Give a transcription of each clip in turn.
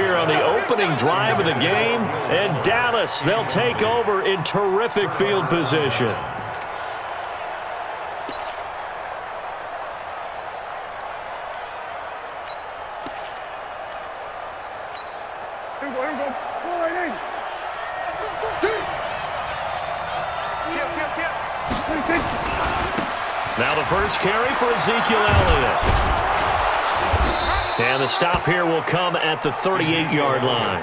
here on the opening drive of the game. And Dallas, they'll take over in terrific field position. Now the first carry for Ezekiel Elliott. And the stop here will come at the 38-yard line.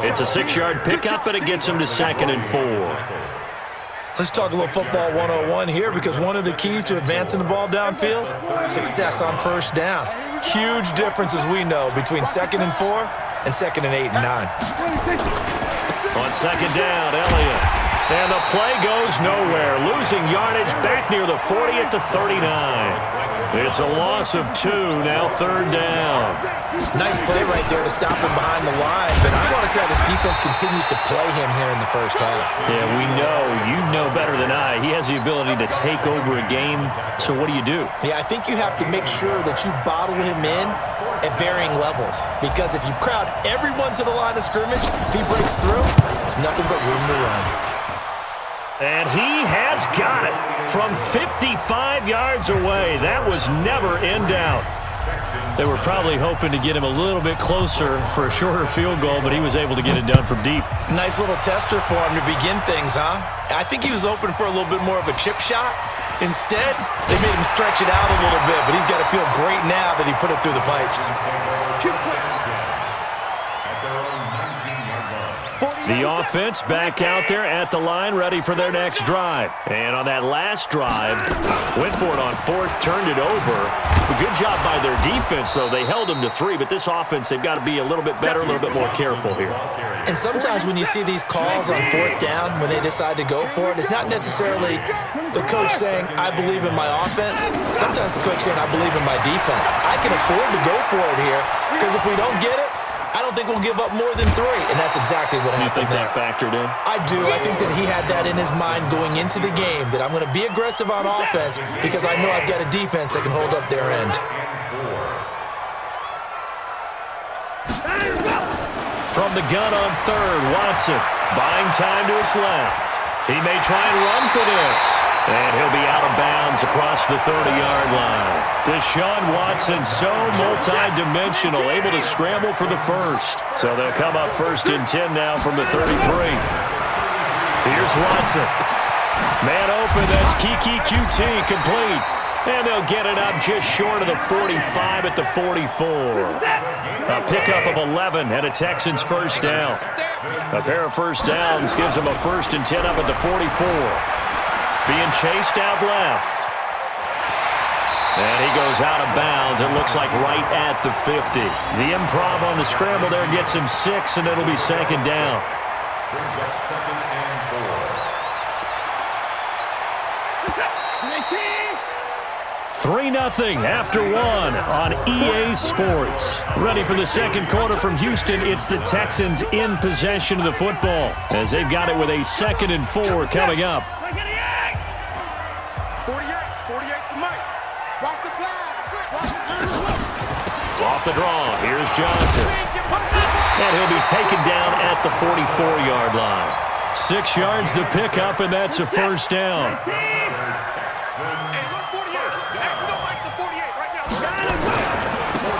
It's a 6-yard pickup, and it gets him to 2nd and 4. Let's talk a little football 101 here, because one of the keys to advancing the ball downfield, success on first down. Huge difference, as we know, between 2nd and 4 and 2nd and 8 and 9. On 2nd down, Elliott. And the play goes nowhere, losing yardage back near the 40 at the 39. It's a loss of 2, now 3rd down. Nice play right there to stop him behind the line, but I want to see how this defense continues to play him here in the first half. Yeah, we know. You know better than I. He has the ability to take over a game, so what do you do? Yeah, I think you have to make sure that you bottle him in at varying levels, because if you crowd everyone to the line of scrimmage, if he breaks through, there's nothing but room to run. And he has got it from 55 yards away. That was never in doubt. They were probably hoping to get him a little bit closer for a shorter field goal, but he was able to get it done from deep. Nice little tester for him to begin things, huh? I think he was open for a little bit more of a chip shot. Instead, they made him stretch it out a little bit, but he's got to feel great now that he put it through the pipes. The offense back out there at the line, ready for their next drive. And on that last drive, went for it on 4th, turned it over. A good job by their defense, though. They held them to 3, but this offense, they've got to be a little bit better, a little bit more careful here. And sometimes when you see these calls on 4th down, when they decide to go for it, it's not necessarily the coach saying, I believe in my offense. Sometimes the coach saying, I believe in my defense. I can afford to go for it here, because if we don't get it, I don't think we'll give up more than 3, and that's exactly what happened. You think that factored in? I do. I think that he had that in his mind going into the game, that I'm going to be aggressive on offense because I know I've got a defense that can hold up their end. From the gun on 3rd, Watson buying time to his left. He may try and run for this. And he'll be out of bounds across the 30-yard line. Deshaun Watson, so multi-dimensional, able to scramble for the first. So they'll come up 1st and 10 now from the 33. Here's Watson. Man open, that's Kiki QT, complete. And they'll get it up just short of the 45 at the 44. A pickup of 11 and a Texans first down. A pair of first downs gives them a 1st and 10 up at the 44. Being chased out left. And he goes out of bounds, it looks like right at the 50. The improv on the scramble there gets him 6, and it'll be 2nd down. Brings up 2nd and 4. 3-0 after 1 on EA Sports. Ready for the second quarter from Houston. It's the Texans in possession of the football as they've got it with a 2nd and 4 coming up. 48 to Mike. Watch the pass. Off the draw, here's Johnson. And he'll be taken down at the 44-yard line. 6 yards the pickup, and that's a first down.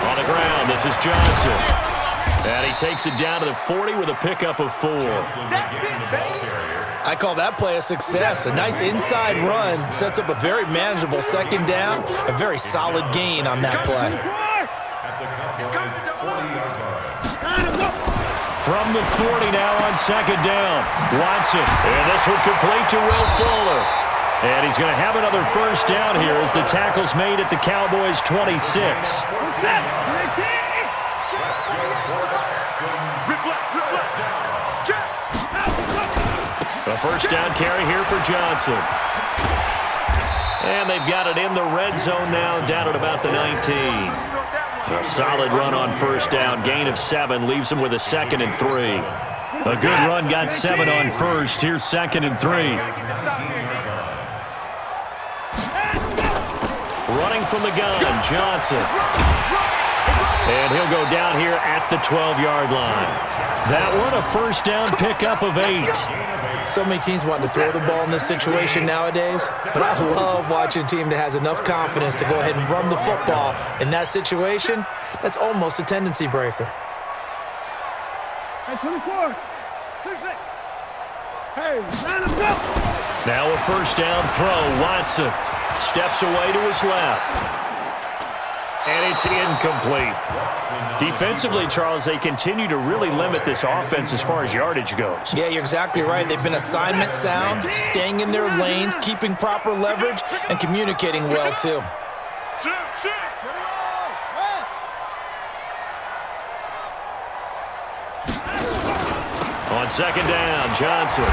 On the ground, this is Johnson. And he takes it down to the 40 with a pickup of 4. I call that play a success. A nice inside run sets up a very manageable 2nd down. A very solid gain on that play. From the 40 now on 2nd down. Watson, and this one complete to Will Fuller. And he's going to have another first down here as the tackle's made at the Cowboys' 26. A first down carry here for Johnson. And they've got it in the red zone now, down at about the 19. A solid run on first down, gain of 7, leaves him with a 2nd and 3. A good run, got 7 on first. Here's 2nd and 3. Running from the gun, Johnson. And he'll go down here at the 12-yard line. That one, a first down pickup of 8. So many teams want to throw the ball in this situation nowadays, but I love watching a team that has enough confidence to go ahead and run the football. In that situation, that's almost a tendency breaker. Hey, 24. 6-6. Hey, line up, go. Now a first down throw. Watson steps away to his left. And it's incomplete. Defensively, Charles, they continue to really limit this offense as far as yardage goes. Yeah, you're exactly right. They've been assignment sound, staying in their lanes, keeping proper leverage, and communicating well, too. On second down, Johnson.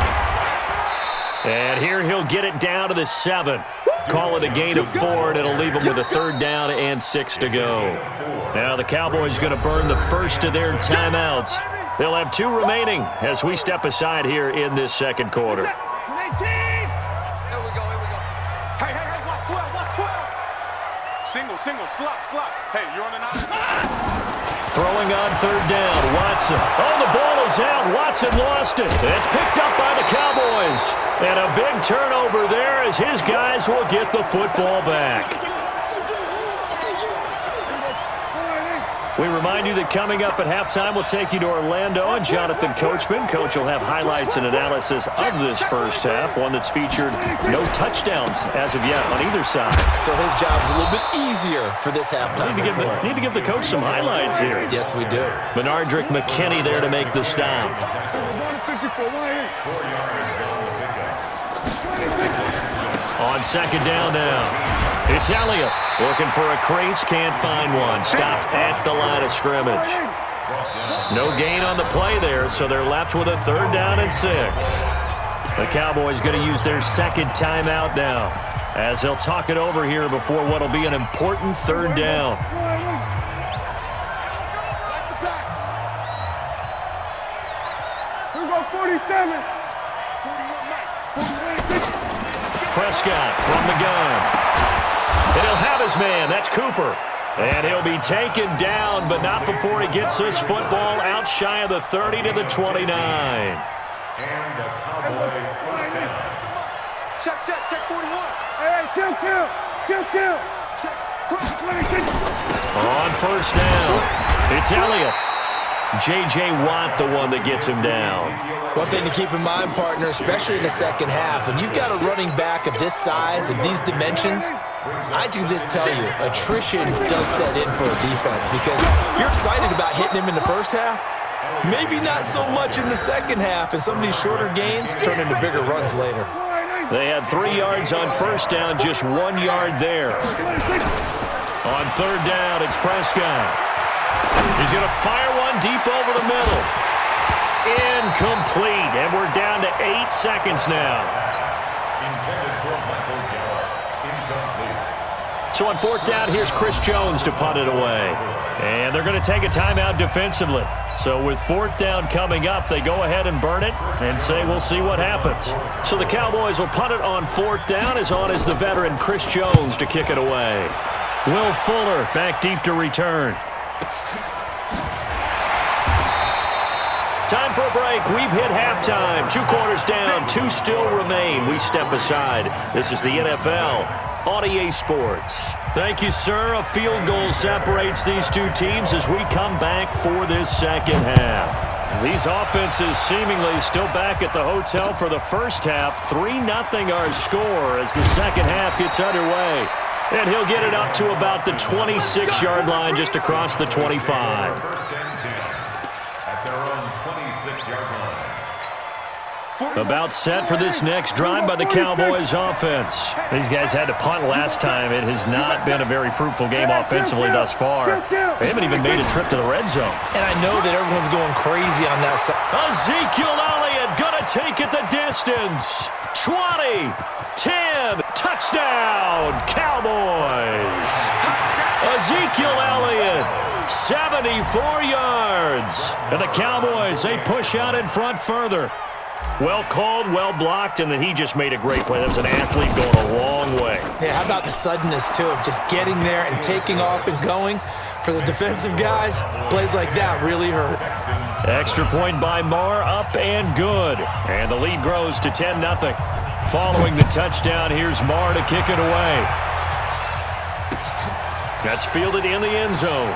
And here he'll get it down to the 7. Call it a gain of 4, and it'll leave them with a third down and 6 to go. Now the Cowboys going to burn the first of their timeouts. They'll have 2 remaining as we step aside here in this second quarter. Here we go. Hey, watch 12. Single, slop. Hey, you're on an out. Throwing on third down, Watson. Oh, the ball is out. Watson lost it. It's picked up by the Cowboys. And a big turnover there as his guys will get the football back. We remind you that coming up at halftime, we'll take you to Orlando and Jonathan Coachman. Coach will have highlights and analysis of this first half, one that's featured no touchdowns as of yet on either side. So his job's a little bit easier for this halftime. Need to give the coach some highlights here. Yes, we do. Benardrick McKinney there to make the stop. On second down now. It's Elliott looking for a crease, can't find one. Stopped at the line of scrimmage. No gain on the play there, so they're left with a third down and 6. The Cowboys going to use their second timeout now as they'll talk it over here before what will be an important third down. Here we go, 47. Prescott from the gun. And he'll have his man. That's Cooper. And he'll be taken down, but not before he gets this football out shy of the 30 to the 29. And the Cowboy first down. Check 41. Hey, kill. Check. 26. On first down, it's Elliott. J.J. Watt, the one that gets him down. One thing to keep in mind, partner, especially in the second half, when you've got a running back of this size and these dimensions, I can just tell you, attrition does set in for a defense because you're excited about hitting him in the first half. Maybe not so much in the second half, and some of these shorter gains turn into bigger runs later. They had 3 yards on first down, just 1 yard there. On third down, it's Prescott. He's going to fire one deep over the middle. Incomplete, and we're down to 8 seconds now. Intended for Michael Gallup. Incomplete. So on fourth down, here's Chris Jones to punt it away. And they're going to take a timeout defensively. So with fourth down coming up, they go ahead and burn it and say we'll see what happens. So the Cowboys will punt it on fourth down, as on is the veteran Chris Jones to kick it away. Will Fuller back deep to return. Time for a break. We've hit halftime. 2 quarters down, 2 still remain. We step aside. This is the NFL on EA Sports. Thank you, sir. A field goal separates these 2 teams as we come back for this second half. These offenses seemingly still back at the hotel for the first half. 3-0 our score as the second half gets underway. And he'll get it up to about the 26-yard line, just across the 25. First and 10 at their own 26-yard line. About set for this next drive by the Cowboys offense. These guys had to punt last time. It has not been a very fruitful game offensively thus far. They haven't even made a trip to the red zone. And I know that everyone's going crazy on that side. Ezekiel Elliott gonna take it the distance. 20, 10, touchdown, Cowboys. Ezekiel Elliott, 74 yards. And the Cowboys, they push out in front further. Well called, well blocked, and then he just made a great play. That was an athlete going a long way. Yeah, how about the suddenness, too, of just getting there and taking off and going. For the defensive guys, plays like that really hurt. Extra point by Marr, up and good. And the lead grows to 10-0. Following the touchdown, here's Marr to kick it away. That's fielded in the end zone.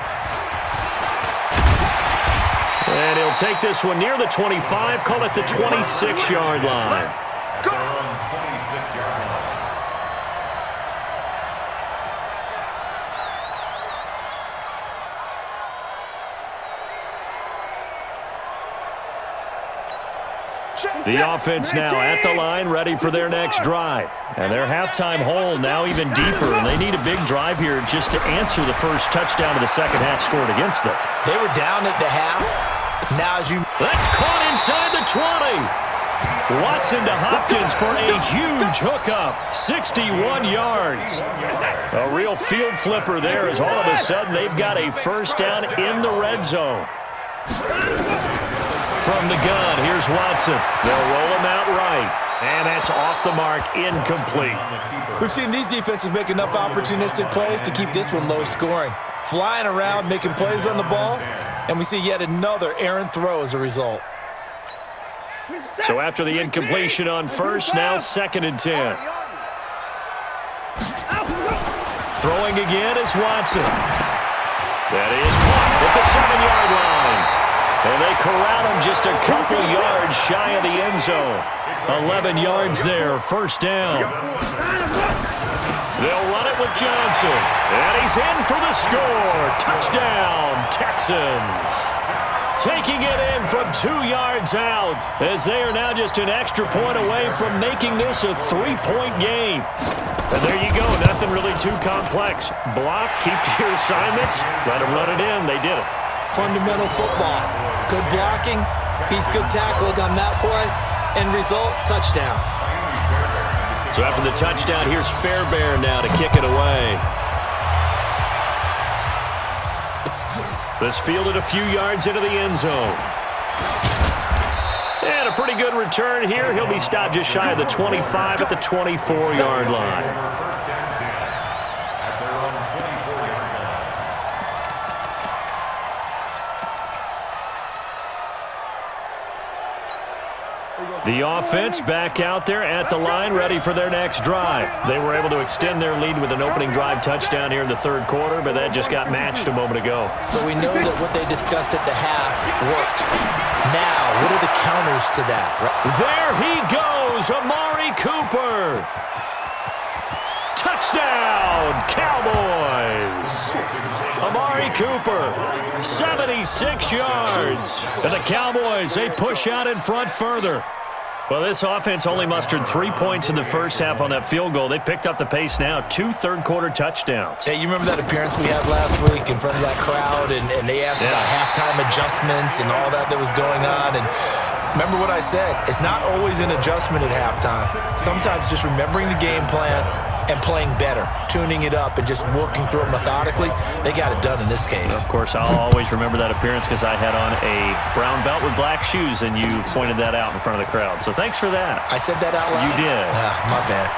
And he'll take this one near the 25, call it the 26-yard line. At their own 26-yard line. The offense now at the line, ready for their next drive. And their halftime hole now even deeper, and they need a big drive here just to answer the first touchdown of the second half scored against them. They were down at the half. Now That's caught inside the 20. Watson to Hopkins for a huge hookup, 61 yards. A real field flipper there as all of a sudden they've got a first down in the red zone. From the gun, here's Watson. They'll roll him out right. And that's off the mark, incomplete. We've seen these defenses make enough opportunistic plays to keep this one low scoring. Flying around, making plays on the ball, and we see yet another errant throw as a result. So after the incompletion on first, now 2nd and 10. Throwing again is Watson. That is caught at the 7-yard line. And they corral him just a couple yards shy of the end zone. 11 yards there, first down. They'll run it with Johnson. And he's in for the score. Touchdown, Texans. Taking it in from 2 yards out as they are now just an extra point away from making this a 3-point game. And there you go, nothing really too complex. Block, keep to your assignments, let them run it in. They did it. Fundamental football. Good blocking, beats good tackling on that play, and result, touchdown. So after the touchdown, here's Fairbairn now to kick it away. This fielded a few yards into the end zone. And a pretty good return here. He'll be stopped just shy of the 25 at the 24-yard line. First and 10. At their own 24-yard line. The offense back out there at the line, ready for their next drive. They were able to extend their lead with an opening drive touchdown here in the third quarter, but that just got matched a moment ago. So we know that what they discussed at the half worked. Now, what are the counters to that? There he goes, Amari Cooper. Touchdown, Cowboys. Amari Cooper, 76 yards. And the Cowboys, they push out in front further. Well, this offense only mustered 3 points in the first half on that field goal. They picked up the pace now, 2 third-quarter touchdowns. Hey, you remember that appearance we had last week in front of that crowd, and they asked about halftime adjustments and all that was going on, and remember what I said, it's not always an adjustment at halftime. Sometimes just remembering the game plan and playing better, tuning it up and just working through it methodically. They got it done in this case. Of course, I'll always remember that appearance because I had on a brown belt with black shoes, and you pointed that out in front of the crowd. So thanks for that. I said that out loud? You did. My bad.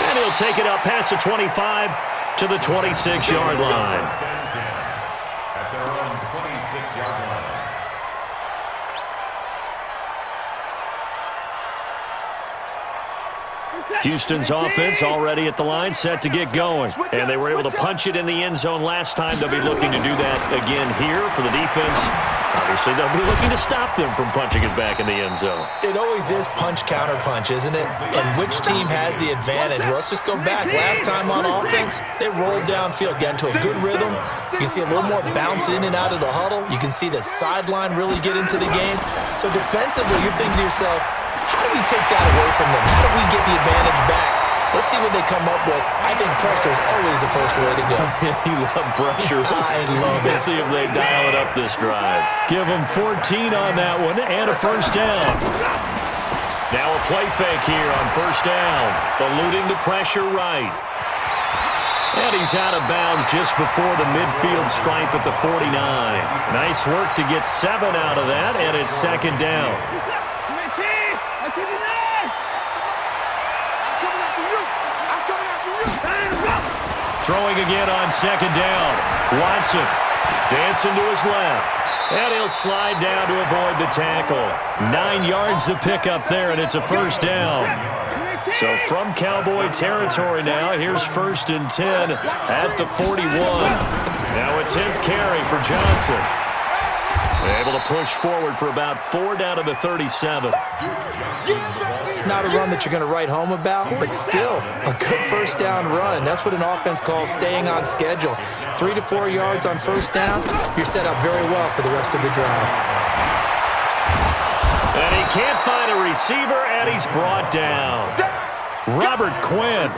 And he'll take it up past the 25 to the 26-yard line. At their own 26-yard line. Houston's offense already at the line, set to get going. And they were able to punch it in the end zone last time. They'll be looking to do that again here for the defense. Obviously, they'll be looking to stop them from punching it back in the end zone. It always is punch-counter-punch, isn't it? And which team has the advantage? Well, let's just go back. Last time on offense, they rolled downfield, got into a good rhythm. You can see a little more bounce in and out of the huddle. You can see the sideline really get into the game. So defensively, you're thinking to yourself, how do we take that away from them? How do we get the advantage back? Let's see what they come up with. I think pressure is always the first way to go. You love pressure. I love it. Let's see if they dial it up this drive. Give them 14 on that one and a first down. Now a play fake here on first down. Eluding the pressure right. And he's out of bounds just before the midfield stripe at the 49. Nice work to get 7 out of that, and it's second down. Throwing again on second down. Watson dancing to his left. And he'll slide down to avoid the tackle. 9 yards to pick up there, and it's a first down. So from Cowboy territory now, here's 1st and 10 at the 41. Now a 10th carry for Johnson. Able to push forward for about 4 down to the 37. Not a run that you're going to write home about, but still a good first down run. That's what an offense calls staying on schedule. 3 to 4 yards on first down, you're set up very well for the rest of the drive. And he can't find a receiver, and he's brought down. Robert Quinn.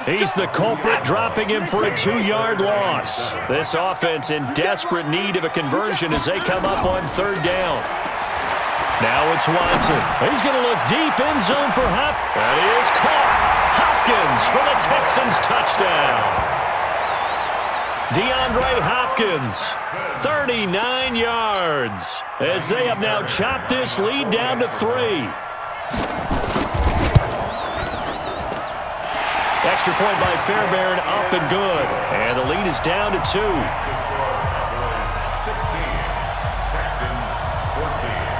He's the culprit, dropping him for a 2-yard loss. This offense in desperate need of a conversion as they come up on 3rd down. Now it's Watson. He's going to look deep in zone for Hop. And he is caught. Hopkins for the Texans touchdown. DeAndre Hopkins, 39 yards, as they have now chopped this lead down to 3. Extra point by Fairbairn, up and good. And the lead is down to 2.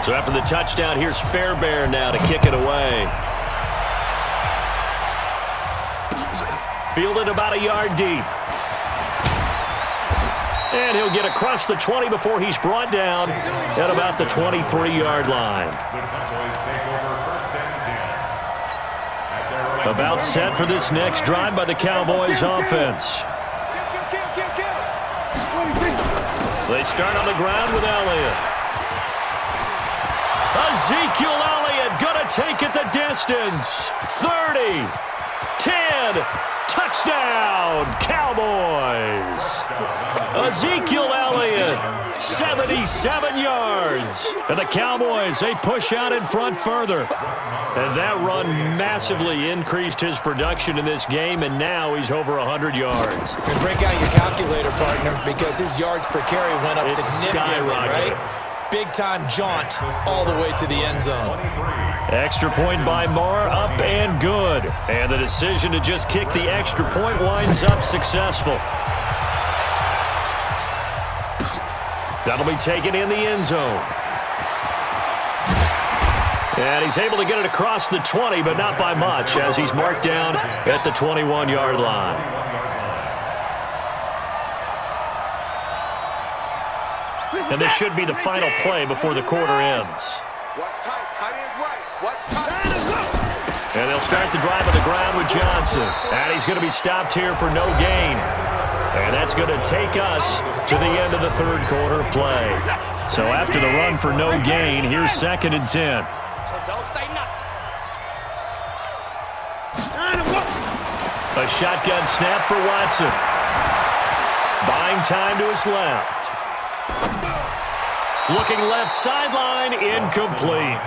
So after the touchdown, here's Fairbairn now to kick it away. Fielded about a yard deep. And he'll get across the 20 before he's brought down at about the 23-yard line. About set for this next drive by the Cowboys offense. They start on the ground with Elliott. Ezekiel Elliott gonna take it the distance. 30, 10, touchdown, Cowboys. Ezekiel Elliott, 77 yards. And the Cowboys, they push out in front further. And that run massively increased his production in this game, and now he's over 100 yards. And break out your calculator, partner, because his yards per carry went up significantly, right? Big-time jaunt all the way to the end zone. Extra point by Marr, up and good. And the decision to just kick the extra point winds up successful. That'll be taken in the end zone. And he's able to get it across the 20, but not by much, as he's marked down at the 21-yard line. And this should be the final play before the quarter ends. And they'll start the drive on the ground with Johnson. And he's going to be stopped here for no gain. And that's going to take us to the end of the 3rd quarter play. So after the run for no gain, here's 2nd and 10. A shotgun snap for Watson. Buying time to his left. Looking left sideline, incomplete.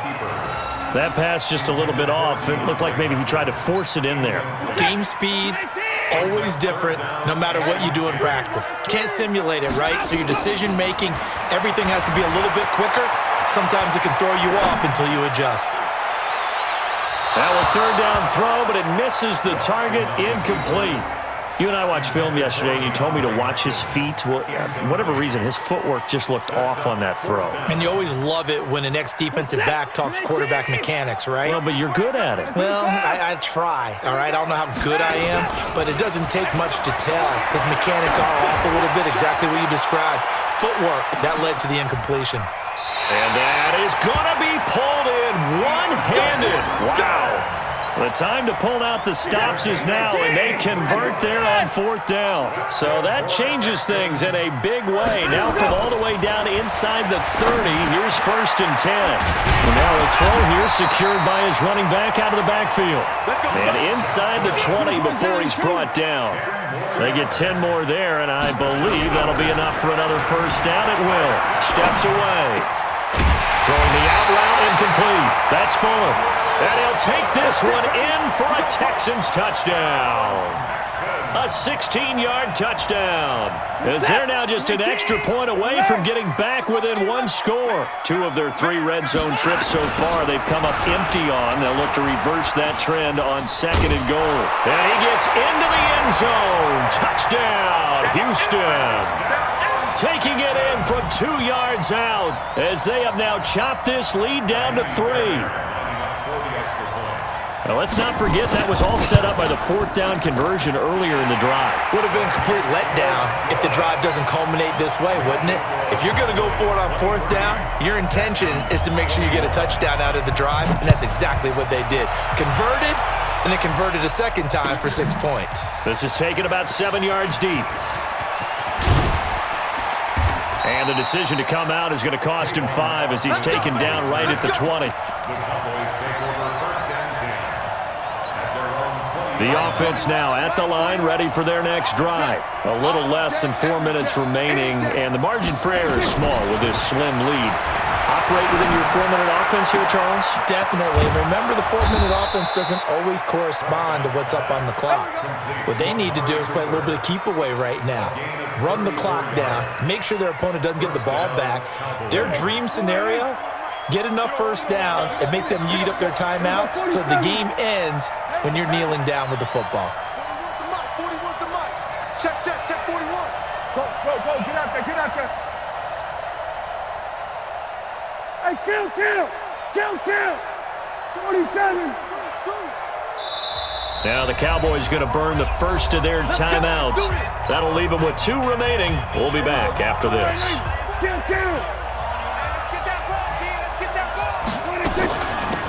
That pass just a little bit off. It looked like maybe he tried to force it in there. Game speed, always different, no matter what you do in practice. Can't simulate it, right? So your decision-making, everything has to be a little bit quicker. Sometimes it can throw you off until you adjust. Now a 3rd down throw, but it misses the target, incomplete. You and I watched film yesterday, and you told me to watch his feet. Well, yeah, for whatever reason, his footwork just looked off on that throw. And you always love it when an ex-defensive back talks quarterback mechanics, right? Well, but you're good at it. Well, I try, all right? I don't know how good I am, but it doesn't take much to tell. His mechanics are off a little bit, exactly what you described. Footwork, that led to the incompletion. And that is going to be pulled in one-handed. Wow. The time to pull out the stops is now, and they convert there on 4th down. So that changes things in a big way. Now from all the way down inside the 30, here's 1st and 10. And now a throw here secured by his running back out of the backfield. And inside the 20 before he's brought down. They get 10 more there, and I believe that'll be enough for another first down. It will. Steps away. Throwing the out route, incomplete. That's Fuller. And he'll take this one in for a Texans touchdown. A 16-yard touchdown. As they're now just an extra point away from getting back within one score. 2 of their 3 red zone trips so far they've come up empty on. They'll look to reverse that trend on 2nd and goal. And he gets into the end zone. Touchdown, Houston. Taking it in from 2 yards out as they have now chopped this lead down to 3. Now, let's not forget that was all set up by the 4th down conversion earlier in the drive. Would have been a complete letdown if the drive doesn't culminate this way, wouldn't it? If you're going to go for it on 4th down, your intention is to make sure you get a touchdown out of the drive, and that's exactly what they did. Converted, and then converted a second time for 6 points. This is taken about 7 yards deep. And the decision to come out is going to cost him 5 as he's taken down right at the 20. The Cowboys take over 1st and 10. The offense now at the line, ready for their next drive. A little less than 4 minutes remaining, and the margin for error is small with this slim lead. Operate within your 4-minute offense here, Charles? Definitely. Remember, the 4-minute offense doesn't always correspond to what's up on the clock. What they need to do is play a little bit of keep away right now. Run the clock down. Make sure their opponent doesn't get the ball back. Their dream scenario, get enough first downs and make them eat up their timeouts so the game ends when you're kneeling down with the football. 41's the mark. Check 41. Go, get out there. Hey, kill. 47. Now the Cowboys going to burn the first of their timeouts. That'll leave them with 2 remaining. We'll be back after this. Kill.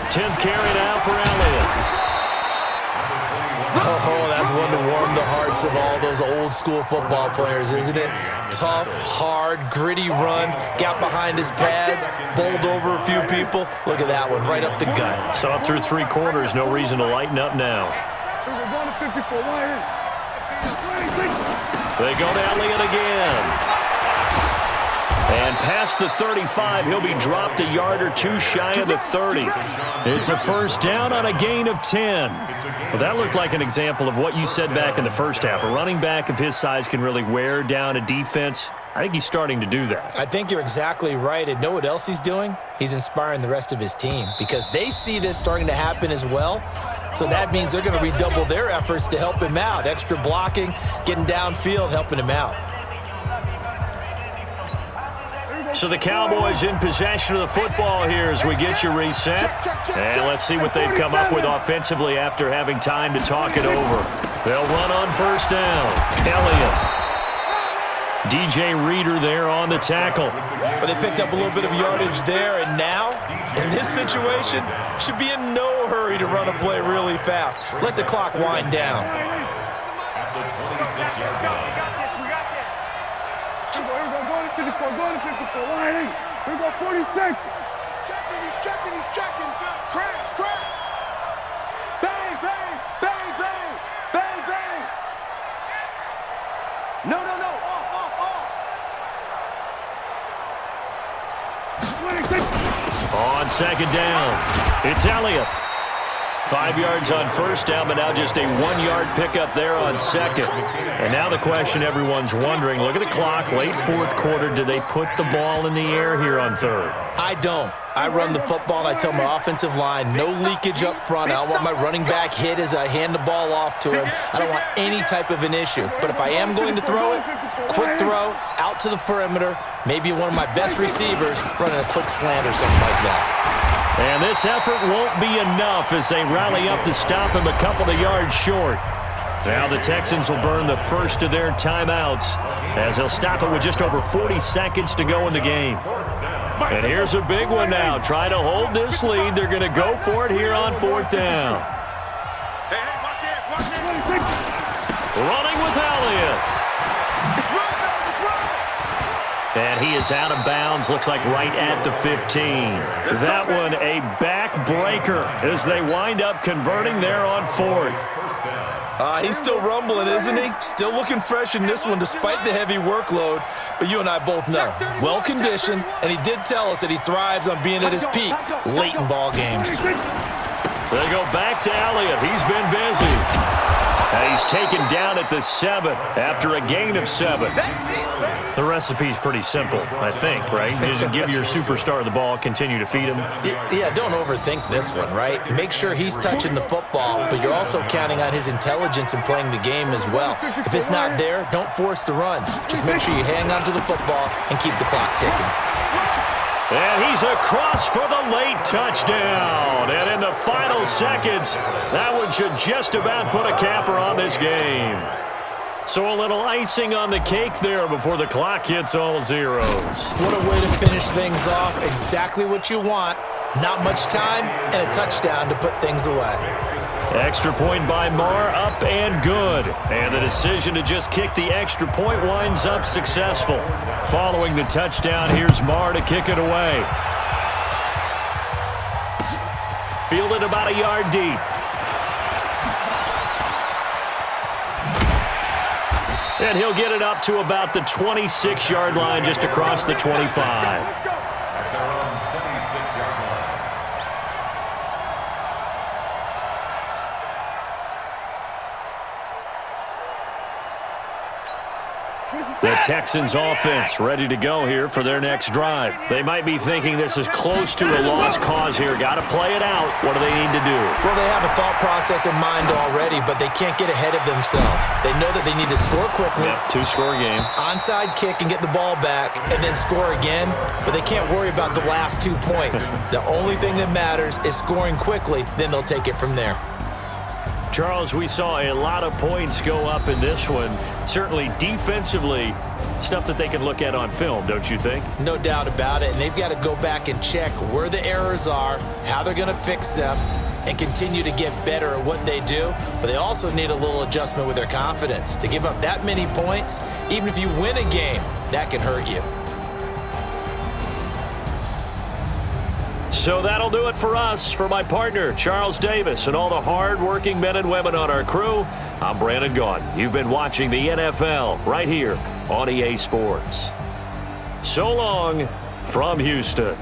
10th carry now for Elliott. Oh, that's one to warm the hearts of all those old school football players, isn't it? Tough, hard, gritty run, got behind his pads, bowled over a few people. Look at that one, right up the gut. So up through 3 quarters, no reason to lighten up now. They go to Elliott again. And past the 35, he'll be dropped a yard or 2 shy of the 30. It's a first down on a gain of 10. Well, that looked like an example of what you said back in the first half. A running back of his size can really wear down a defense. I think he's starting to do that. I think you're exactly right. And know what else he's doing? He's inspiring the rest of his team because they see this starting to happen as well. So that means they're going to redouble their efforts to help him out. Extra blocking, getting downfield, helping him out. So the Cowboys in possession of the football here as we get you reset. And let's see what they've come up with offensively after having time to talk it over. They'll run on first down. Elliott. DJ Reader there on the tackle. But they picked up a little bit of yardage there, and now, in this situation, should be in no hurry to run a play really fast. Let the clock wind down. At the 26-yard line. Go to 54. Here we go, 46. He's checking. Crash. Bang. No. Off. On second down, it's Elliott. 5 yards on first down, but now just a 1-yard pickup there on second. And now the question everyone's wondering, look at the clock, late 4th quarter. Do they put the ball in the air here on 3rd? I don't. I run the football, and I tell my offensive line, no leakage up front. I don't want my running back hit as I hand the ball off to him. I don't want any type of an issue. But if I am going to throw it, quick throw, out to the perimeter, maybe one of my best receivers running a quick slant or something like that. And this effort won't be enough as they rally up to stop him a couple of yards short. Now the Texans will burn the first of their timeouts as they'll stop it with just over 40 seconds to go in the game. And here's a big one now. Trying to hold this lead. They're going to go for it here on 4th down. Running with Elliott. And he is out of bounds, looks like right at the 15. That one a backbreaker as they wind up converting there on 4th. He's still rumbling, isn't he? Still looking fresh in this one despite the heavy workload. But you and I both know, well-conditioned, and he did tell us that he thrives on being at his peak late in ball games. They go back to Elliott. He's been busy. And he's taken down at the 7 after a gain of 7. The recipe's pretty simple, I think, right? You just give your superstar the ball, continue to feed him. Yeah, don't overthink this one, right? Make sure he's touching the football, but you're also counting on his intelligence in playing the game as well. If it's not there, don't force the run. Just make sure you hang on to the football and keep the clock ticking. And he's across for the late touchdown. And in the final seconds, that one should just about put a capper on this game. So a little icing on the cake there before the clock hits all zeros. What a way to finish things off. Exactly what you want. Not much time and a touchdown to put things away. Extra point by Marr, up and good. And the decision to just kick the extra point winds up successful. Following the touchdown, here's Marr to kick it away. Fielded about a yard deep. And he'll get it up to about the 26-yard line, just across the 25. At their own 26-yard line. The Texans offense ready to go here for their next drive. They might be thinking this is close to a lost cause here. Got to play it out. What do they need to do? Well, they have a thought process in mind already, but they can't get ahead of themselves. They know that they need to score quickly. Yep, two-score game. Onside kick and get the ball back and then score again, but they can't worry about the last 2 points. The only thing that matters is scoring quickly, then they'll take it from there. Charles, we saw a lot of points go up in this one. Certainly defensively, stuff that they can look at on film, don't you think? No doubt about it, and they've got to go back and check where the errors are, how they're going to fix them, and continue to get better at what they do. But they also need a little adjustment with their confidence. To give up that many points, even if you win a game, that can hurt you. So that'll do it for us. For my partner, Charles Davis, and all the hard-working men and women on our crew, I'm Brandon Gaudin. You've been watching the NFL right here on EA Sports. So long from Houston.